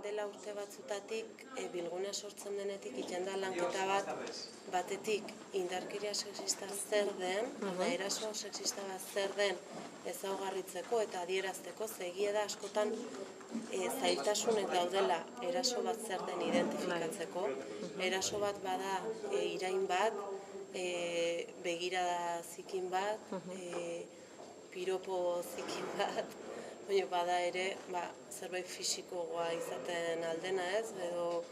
dela urte batzutatik, bilguna sortzen denetik iten da lanketa batetik indarkeria sexista zer den, eraso sexista bat zer den ezaugarritzeko eta adierazteko, egia da askotan zailtasunek daudela eraso bat zer den identifikatzeko. Eraso bat bada irain bat, begirada zikin bat, piropo zikin bat, baina bada ere zerbait fisikoa izaten aldena ez, edo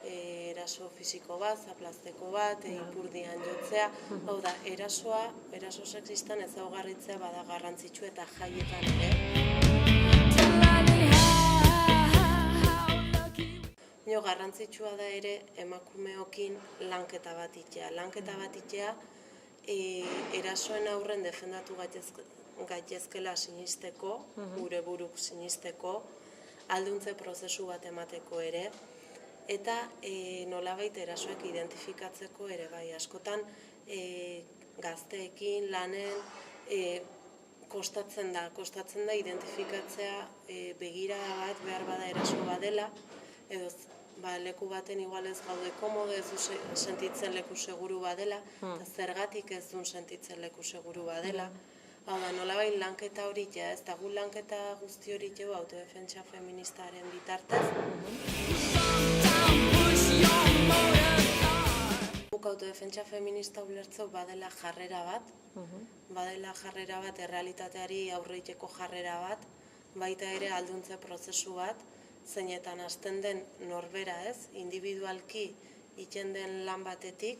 eraso fisiko bat, zaplazteko bat, ipurdian jotzea. Hau da, eraso sexistan ezaugarritzea bada garrantzitsu eta jaietan ere. Garrantzitsua da ere emakumeokin lanketa bat itea. Lanketa bat itea erasoen aurren defendatu gaitezkela sinisteko, gure buruk sinisteko, alduntze prozesu bat emateko ere, eta nolabait erasoak identifikatzeko ere bai. Askotan gazteekin lanen kostatzen da identifikatzea begirada bat behar bada eraso badela, edo leku baten igual ez gaude komodo, ez du sentitzen leku seguru badela, eta zergatik ez du sentitzen leku seguru badela. Hau da, nolabait lanketa hori ja, ez da gu lanketa guzti hori jo autodefentsa feministaren bitartez. Guk autodefentsa feminista ulertzeu badela jarrera bat, errealitateari aurreiteko jarrera bat, baita ere alduntze prozesu bat, zeinetan hasten den norbera ez, individualki iten den lan batetik,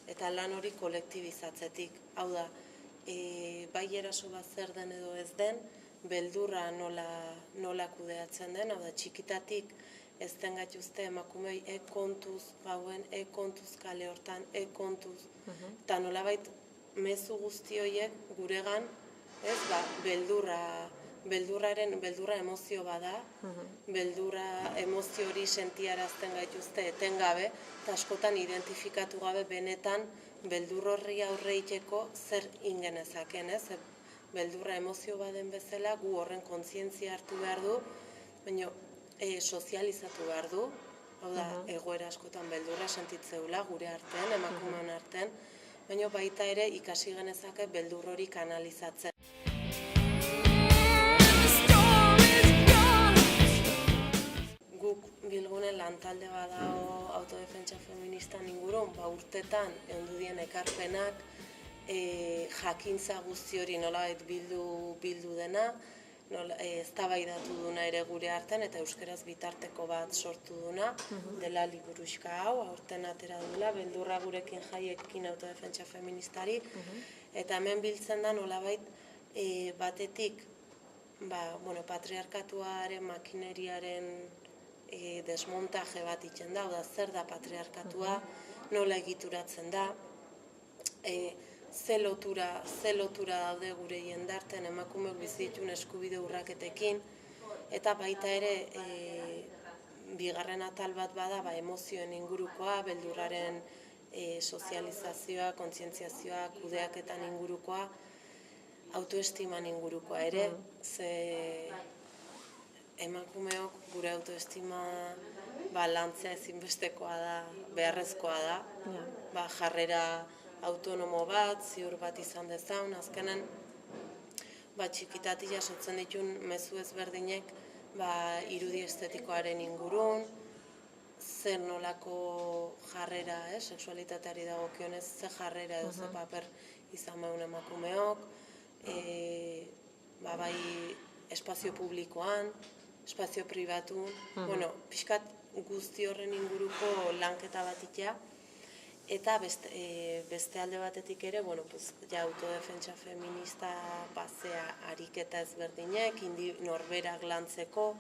eta lan hori kolektibizatzetik. Hau da, bai eraso bat zer den edo ez den, beldurra nola kudeatzen den, hau da, txikitatik ez den gaituzte emakumei kontuz gauen, kontuz kale hortan, kontuz, eta nolabait mezu guzti horiek guregan, ez, beldurra emozio bada, beldurra emozio hori sentiarazten gaituzte etengabe, eta askotan identifikatu gabe benetan beldur horri aurreiteko zer ingenezaken, ez? Beldurra emozio baden bezala gu horren kontzientzia hartu behar du, baina sozializatu behar du, hau da, egoera askotan beldurra sentitzeula gure artean, emakumean artean, baina baita ere ikasi genezake beldur hori kanalizatzen. Bilgune lantalde badago autodefentsa feministan ingurun, urtetan egondu dien ekarpenak, jakintza guzti hori nolabait bildu dena, eztabaidatu duna ere gure artean eta euskaraz bitarteko bat sortu duna, dela liburuxka hau, aurten atera duela, beldurra gurekin jaiekin autodefentsa feministari, eta hemen biltzen da nolabait batetik patriarkatuaren makineriaren desmontaje bat iten da, zer da patriarkatua, nola egituratzen da, ze lotura daude gure jendarten emakumeok bizi dituen eskubide urraketekin, eta baita ere bigarren atal bat bada emozioen ingurukoa, beldurraren sozializazioa, kontzientziazioa, kudeaketan ingurukoa, autoestiman ingurukoa ere, ze emakumeok gure autoestima lantzea ezinbestekoa da, beharrezkoa da, jarrera autonomo bat, ziur bat izan dezaun, azkenen txikitatik jasotzen ditun mezu ezberdinek irudi estetikoaren ingurun, zer nolako jarrera, sexualitateari dagokionez, ze jarrera edo ze paper izan behun emakumeok, bai espazio publikoan, espazio pribatu, pixkat guzti horren inguruko lanketa bat itea, eta beste alde batetik ere, autodefentsa feminista pasea ariketa ezberdinek, norberak lantzeko,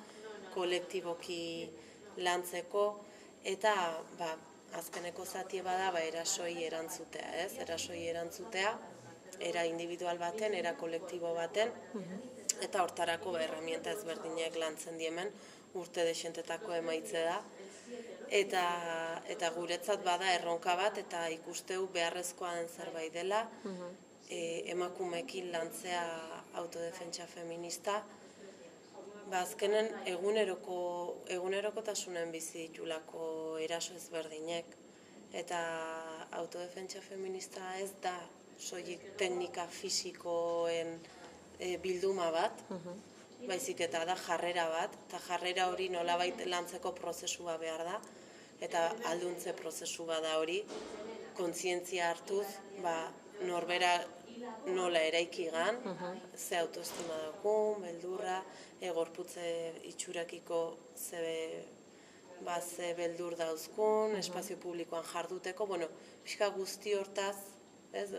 kolektiboki lantzeko, eta azkeneko zatie bada erasoi erantzutea, era individual baten, era kolektibo baten, eta hortarako herramienta ezberdinak lantzen diemen urte desentetako emaitze da. Eta guretzat bada erronka bat eta ikusteu beharrezkoa den zerbait dela emakumeekin lantzea autodefentsa feminista, azkenen egunerokotasunen bizi ditulako eraso ezberdinek, eta autodefentsa feminista ez da soilik teknika fisikoen bilduma bat, baizik eta da jarrera bat, eta jarrera hori nolabait lantzeko prozesua behar da, eta alduntze prozesu bat da hori, kontzientzia hartuz, norbera nola eraikigan, ze autoestima daukun, beldurra, gorputze itxurakiko ze beldur dauzkun, espazio publikoan jarduteko, pixka guzti hortaz,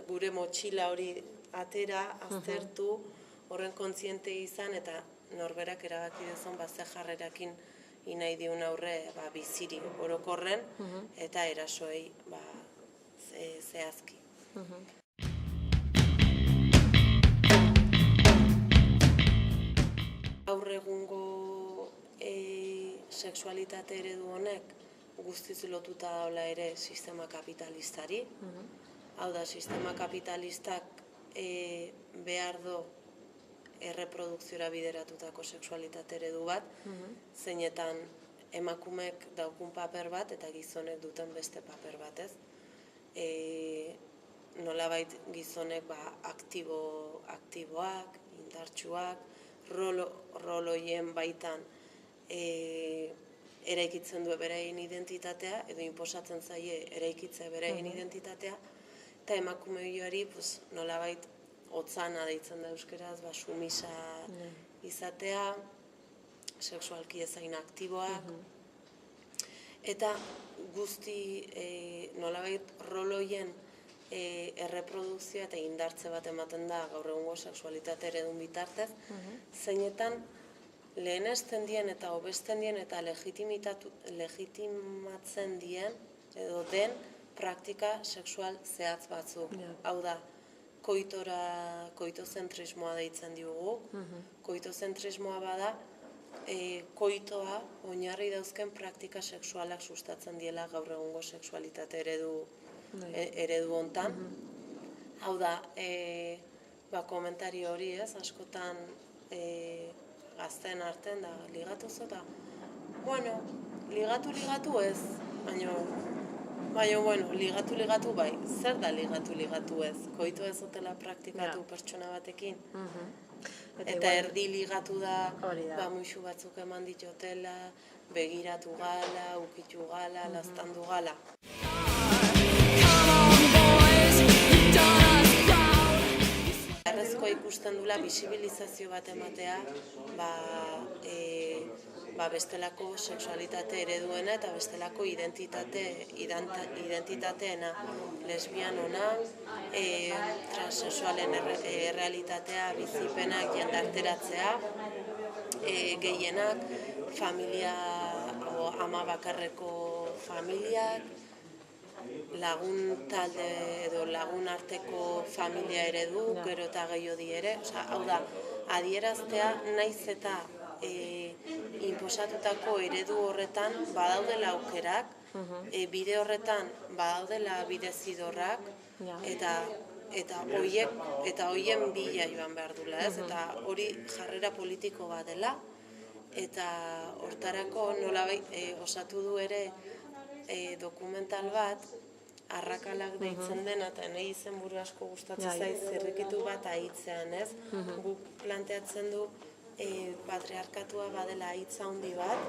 gure motxila hori atera, aztertu, horren kontziente izan, eta norberak erabaki dezon ze jarrerakin nahi diun aurre biziri orokorren, eta erasoei zehazki. Gaur egungo sexualitate eredu honek guztiz lotuta daula ere sistema kapitalistari. Hau da, sistema kapitalistak behar do erreprodukziora bideratutako sexualitate eredu bat, zeinetan emakumek daukun paper bat eta gizonek duten beste paper bat, ez? Nolabait gizonek aktiboak, indartsuak, roloien baitan eraikitzen du beraien identitatea, edo inposatzen zaie eraikitzea beraien identitatea, eta emakume hori nolabait hotzana deitzen da euskeraz, sumisa izatea, sexualki ezain aktiboak, eta guzti nolabait roloien erreprodukzioa eta indartze bat ematen da gaur egungo sexualitate eredun bitartez, zeinetan lehenesten dien eta hobesten dien eta legitimatzen dien edo den praktika sexual zehatz batzuk. Hau da, koitozentrismoa deitzen diogu. Koitozentrismoa bada, koitoa oinarri dauzken praktika sexualak sustatzen diela gaur egungo sexualitate eredu hontan. Hau da, komentario hori ez, askotan gazten artean da, ligatu zota? Ligatu ez, baina, ligatu bai, zer da ligatu ez? Koito ez dutela praktikatu pertsona batekin? Eta erdi ligatu da, muixu batzuk eman ditotela, begiratu gala, ukitu gala, laztandu gala. Errezkoa ikusten dula bisibilizazio bat ematea, bestelako sexualitate ereduena eta bestelako identitateena, lesbianona, transexualen errealitatea, bizipenak jendarteratzea, gehienak, familia, ama bakarreko familiak, lagun talde edo lagun arteko familia eredu, gero eta gehiago di ere, hau da, adieraztea naiz eta inposatutako eredu horretan badaudela aukerak, bide horretan badaudela bidezidorrak, eta hoien bila joan behar dula, ez? Eta hori jarrera politiko bat dela, eta hortarako nolabait osatu du ere dokumental bat, arrakalak deitzen dena, eta nahi izenburu asko gustatzen zaiz zirrikitu bat ahitzean, ez? Guk planteatzen du patriarkatua badela hitza handi bat,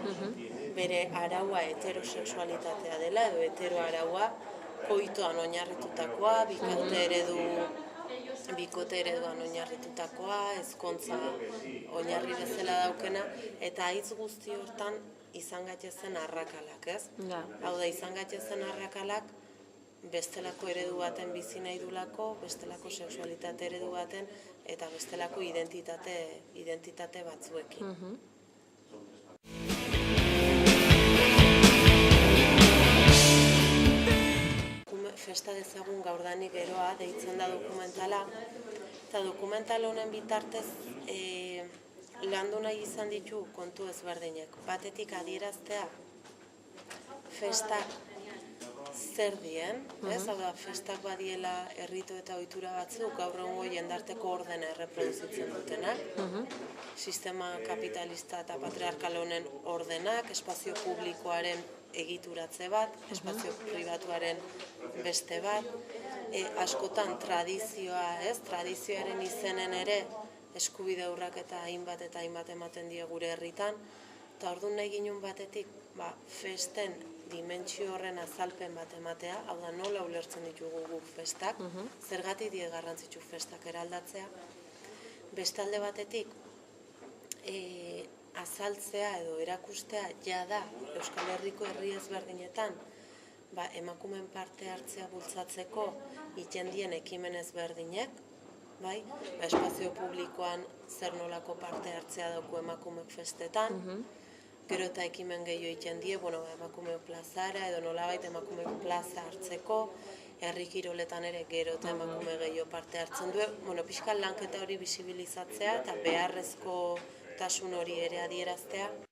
bere araua heterosexualitatea dela, edo hetero araua koitoan oinarritutakoa, bikote ereduan oinarritutakoa, ezkontza oinarri bezala daukena, eta hitz guzti hortan izan gaitezen arrakalak, ez? Hau da, izan gaitezen arrakalak bestelako eredu baten bizi nahi dulako, bestelako sexualitate eredu baten, eta bestelako identitate batzuekin. Festa dezagun gaurdanik geroa deitzen da dokumentala, eta dokumental honen bitartez landu nahi izan ditu kontu ezberdinek. Batetik adieraztea festak zer dien, ez? Hau da, festak badiela erritu eta ohitura batzuk gaur egungo jendarteko ordena erreproduzitzen dutenak. Sistema kapitalista eta patriarkal honen ordenak, espazio publikoaren egituratze bat, espazio pribatuaren beste bat, askotan tradizioa, ez? Tradizioaren izenen ere eskubide urraketa hainbat eta hainbat ematen die gure herritan, eta orduan nahi ginen batetik, festen dimentsio horren azalpen bat ematea, hau da nola ulertzen ditugu guk festak, zergatik die garrantzitsu festak eraldatzea, bestalde batetik azaltzea edo erakustea jada Euskal Herriko herri ezberdinetan emakumeen parte hartzea bultzatzeko itendien ekimen ezberdinek, espazio publikoan zer nolako parte hartzea dauku emakumeek festetan, gero eta ekimen gehiago egiten die, emakumeok plazara edo nolabait emakumeok plaza hartzeko, herri kiroletan ere gero eta emakume gehiago parte hartzen du, pixka lanketa hori bisibilizatzea eta beharrezko tasun hori ere adieraztea.